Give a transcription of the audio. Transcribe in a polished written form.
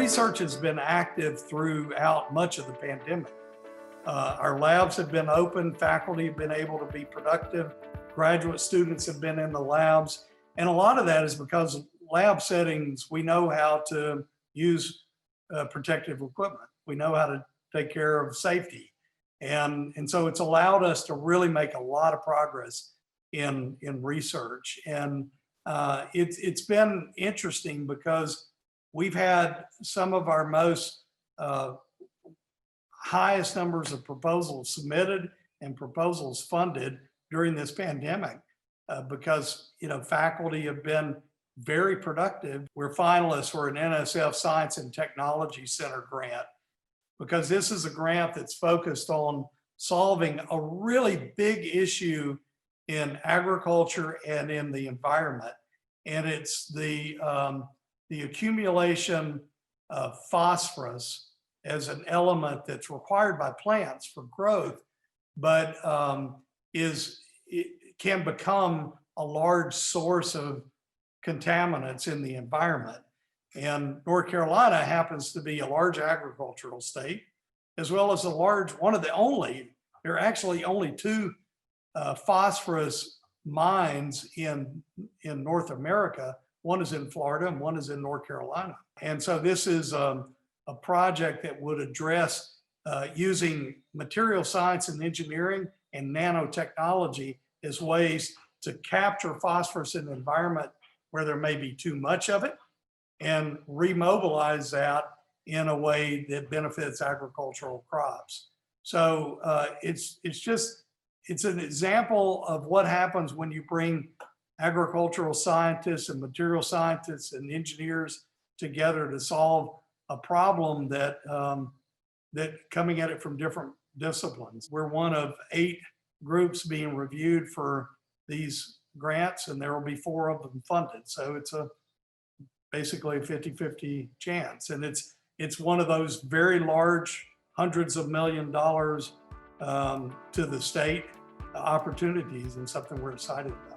research has been active throughout much of the pandemic. Our labs have been open, faculty have been able to be productive, graduate students have been in the labs, and a lot of that is because lab settings, we know how to use protective equipment. We know how to take care of safety. And so it's allowed us to really make a lot of progress in research. And it's been interesting because we've had some of our most highest numbers of proposals submitted and proposals funded during this pandemic because faculty have been very productive. We're finalists for an NSF Science and Technology Center grant because this is a grant that's focused on solving a really big issue in agriculture and in the environment. And it's the accumulation of phosphorus as an element that's required by plants for growth, but it can become a large source of contaminants in the environment. And North Carolina happens to be a large agricultural state, as well as there are actually only two phosphorus mines in North America. One is in Florida and one is in North Carolina. And so this is a project that would address using material science and engineering and nanotechnology as ways to capture phosphorus in the environment where there may be too much of it and remobilize that in a way that benefits agricultural crops. So it's an example of what happens when you bring agricultural scientists and material scientists and engineers together to solve a problem that coming at it from different disciplines. We're one of 8 groups being reviewed for these grants, and there will be 4 of them funded. So it's basically a 50-50 chance. And it's one of those very large, hundreds of $millions to the state opportunities, and something we're excited about.